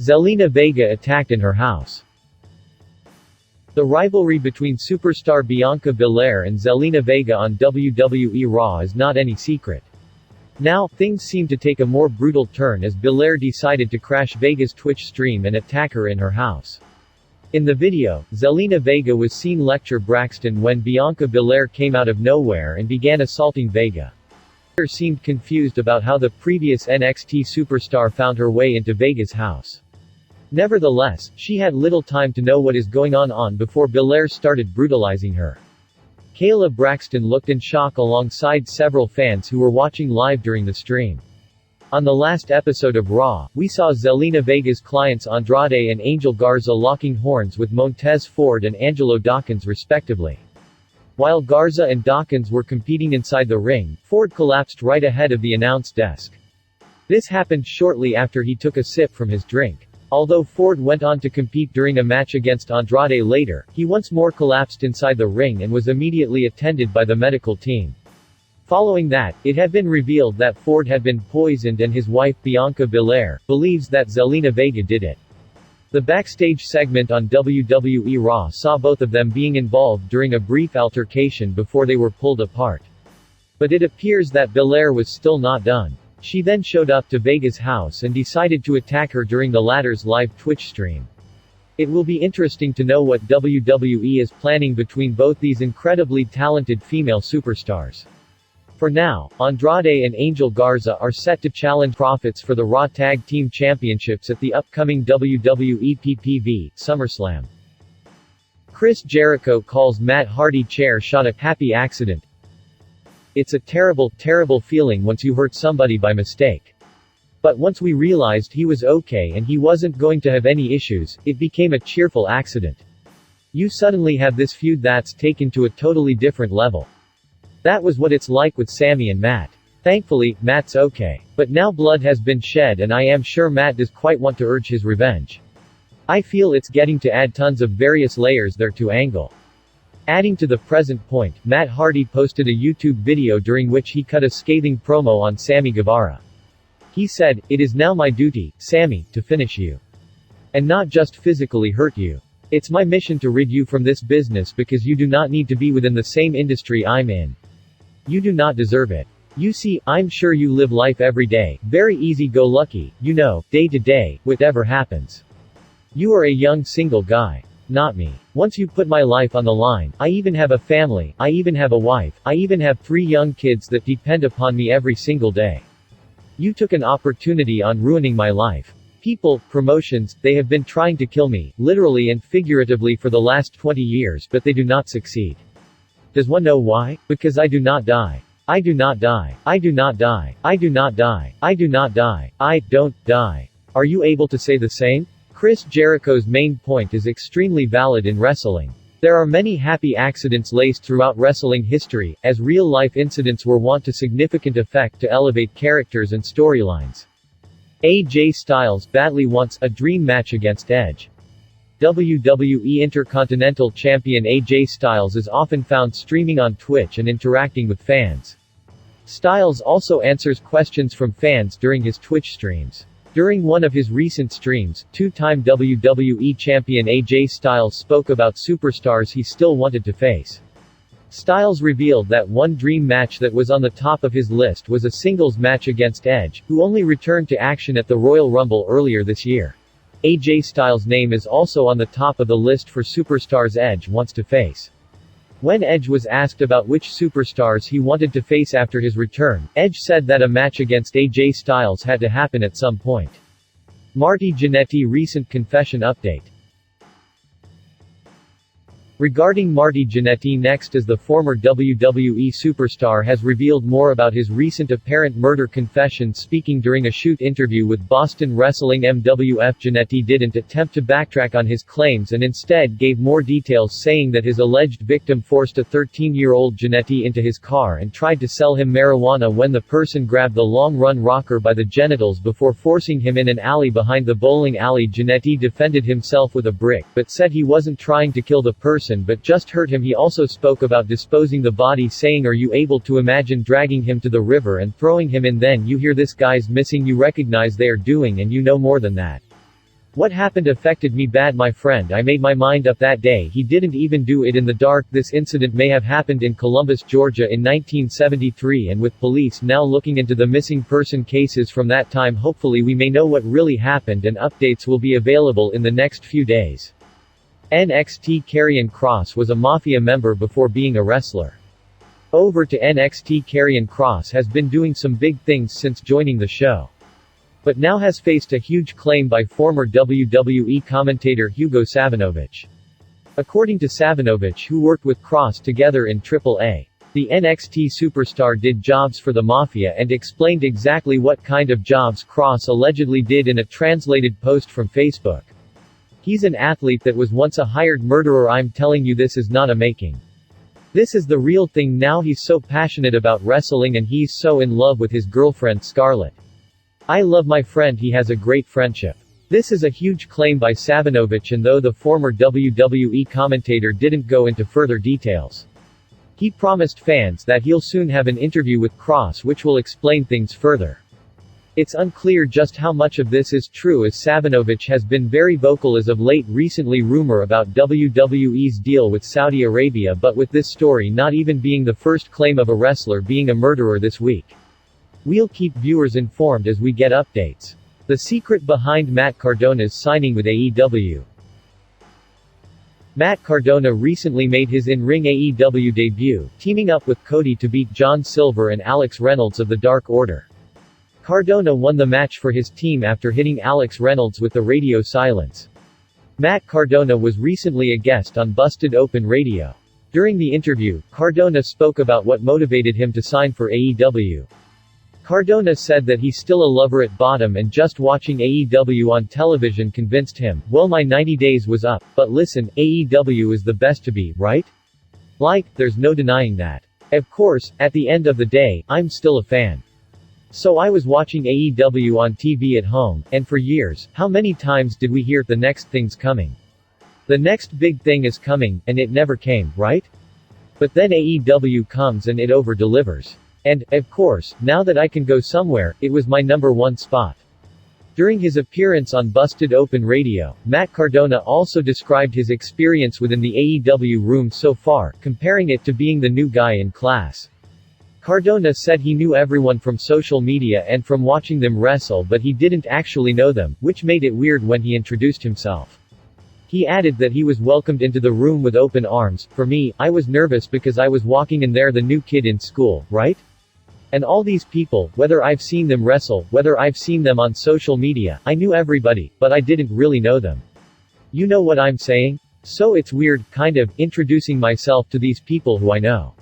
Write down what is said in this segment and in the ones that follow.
Zelena Vega attacked in her house. The rivalry between superstar Bianca Belair and Zelena Vega on WWE Raw is not any secret. Now, things seem to take a more brutal turn as Belair decided to crash Vega's Twitch stream and attack her in her house. In the video, Zelena Vega was seen lecture Braxton when Bianca Belair came out of nowhere and began assaulting Vega. Belair seemed confused about how the previous NXT superstar found her way into Vega's house. Nevertheless, she had little time to know what is going on before Belair started brutalizing her. Kayla Braxton looked in shock alongside several fans who were watching live during the stream. On the last episode of Raw, we saw Zelena Vega's clients Andrade and Angel Garza locking horns with Montez Ford and Angelo Dawkins respectively. While Garza and Dawkins were competing inside the ring, Ford collapsed right ahead of the announce desk. This happened shortly after he took a sip from his drink. Although Ford went on to compete during a match against Andrade later, he once more collapsed inside the ring and was immediately attended by the medical team. Following that, it had been revealed that Ford had been poisoned and his wife Bianca Belair believes that Zelena Vega did it. The backstage segment on WWE Raw saw both of them being involved during a brief altercation before they were pulled apart. But it appears that Belair was still not done. She then showed up to Vega's house and decided to attack her during the latter's live Twitch stream. It will be interesting to know what WWE is planning between both these incredibly talented female superstars. For now, Andrade and Angel Garza are set to challenge Profits for the Raw Tag Team Championships at the upcoming WWE PPV, Summerslam. Chris Jericho calls Matt Hardy chair shot a happy accident. It's a terrible, terrible feeling once you hurt somebody by mistake. But once we realized he was okay and he wasn't going to have any issues, it became a cheerful accident. You suddenly have this feud that's taken to a totally different level. That was what it's like with Sammy and Matt. Thankfully, Matt's okay. But now blood has been shed and I am sure Matt does quite want to urge his revenge. I feel it's getting to add tons of various layers there to angle. Adding to the present point, Matt Hardy posted a YouTube video during which he cut a scathing promo on Sammy Guevara. He said, "It is now my duty, Sammy, to finish you. And not just physically hurt you. It's my mission to rid you from this business because you do not need to be within the same industry I'm in. You do not deserve it. You see, I'm sure you live life every day, very easy-go-lucky, you know, day to day, whatever happens. You are a young single guy. Not me. Once you put my life on the line, I even have a family, I even have a wife, I even have 3 young kids that depend upon me every single day. You took an opportunity on ruining my life. People, promotions, they have been trying to kill me, literally and figuratively for the last 20 years but they do not succeed. Does one know why? Because I do not die. I do not die. I do not die. I do not die. I do not die. I don't die. Are you able to say the same? Chris Jericho's main point is extremely valid in wrestling. There are many happy accidents laced throughout wrestling history, as real-life incidents were wont to significant effect to elevate characters and storylines. AJ Styles badly wants a dream match against Edge. WWE Intercontinental Champion AJ Styles is often found streaming on Twitch and interacting with fans. Styles also answers questions from fans during his Twitch streams. During one of his recent streams, 2-time WWE Champion AJ Styles spoke about superstars he still wanted to face. Styles revealed that one dream match that was on the top of his list was a singles match against Edge, who only returned to action at the Royal Rumble earlier this year. AJ Styles' name is also on the top of the list for superstars Edge wants to face. When Edge was asked about which superstars he wanted to face after his return, Edge said that a match against AJ Styles had to happen at some point. Marty Jannetty recent confession update. Regarding Marty Jannetty next, as the former WWE superstar has revealed more about his recent apparent murder confession speaking during a shoot interview with Boston Wrestling MWF. Jannetty didn't attempt to backtrack on his claims and instead gave more details, saying that his alleged victim forced a 13-year-old Jannetty into his car and tried to sell him marijuana when the person grabbed the long-run rocker by the genitals before forcing him in an alley behind the bowling alley. Jannetty defended himself with a brick, but said he wasn't trying to kill the person but just hurt him. He also spoke about disposing the body, saying, "Are you able to imagine dragging him to the river and throwing him in? Then you hear this guy's missing, you recognize they are doing, and you know more than that. What happened affected me bad, my friend. I made my mind up that day. He didn't even do it in the dark. This incident may have happened in Columbus, Georgia in 1973, and with police now looking into the missing person cases from that time, hopefully we may know what really happened and updates will be available in the next few days. NXT Karrion Kross was a mafia member before being a wrestler. Over to NXT. Karrion Kross has been doing some big things since joining the show, but now has faced a huge claim by former WWE commentator Hugo Savinovich. According to Savinovich, who worked with Kross together in AAA, the NXT Superstar did jobs for the Mafia and explained exactly what kind of jobs Kross allegedly did in a translated post from Facebook. He's an athlete that was once a hired murderer. I'm telling you, this is not a making. This is the real thing. Now he's so passionate about wrestling and he's so in love with his girlfriend Scarlett. I love my friend, he has a great friendship. This is a huge claim by Savinovich, and though the former WWE commentator didn't go into further details, he promised fans that he'll soon have an interview with Kross which will explain things further. It's unclear just how much of this is true, as Savinovich has been very vocal as of late. Recently, rumor about WWE's deal with Saudi Arabia, but with this story not even being the first claim of a wrestler being a murderer this week. We'll keep viewers informed as we get updates. The secret behind Matt Cardonas signing with AEW. Matt Cardona recently made his in-ring AEW debut, teaming up with Cody to beat John Silver and Alex Reynolds of the Dark Order. Cardona won the match for his team after hitting Alex Reynolds with the radio silence. Matt Cardona was recently a guest on Busted Open Radio. During the interview, Cardona spoke about what motivated him to sign for AEW. Cardona said that he's still a lover at bottom and just watching AEW on television convinced him. Well, my 90 days was up, but listen, AEW is the best to be, right? Like, there's no denying that. Of course, at the end of the day, I'm still a fan. So I was watching AEW on TV at home, and for years, how many times did we hear, the next thing's coming? The next big thing is coming, and it never came, right? But then AEW comes and it over-delivers. And, of course, now that I can go somewhere, it was my number one spot. During his appearance on Busted Open Radio, Matt Cardona also described his experience within the AEW room so far, comparing it to being the new guy in class. Cardona said he knew everyone from social media and from watching them wrestle, but he didn't actually know them, which made it weird when he introduced himself. He added that he was welcomed into the room with open arms. For me, I was nervous because I was walking in there, the new kid in school, right? And all these people, whether I've seen them wrestle, whether I've seen them on social media, I knew everybody, but I didn't really know them. You know what I'm saying? So it's weird, kind of, introducing myself to these people who I know.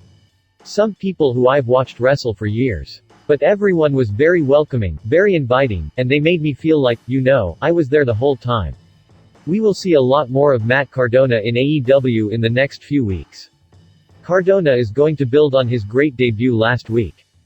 Some people who I've watched wrestle for years. But everyone was very welcoming, very inviting, and they made me feel like, I was there the whole time. We will see a lot more of Matt Cardona in AEW in the next few weeks. Cardona is going to build on his great debut last week.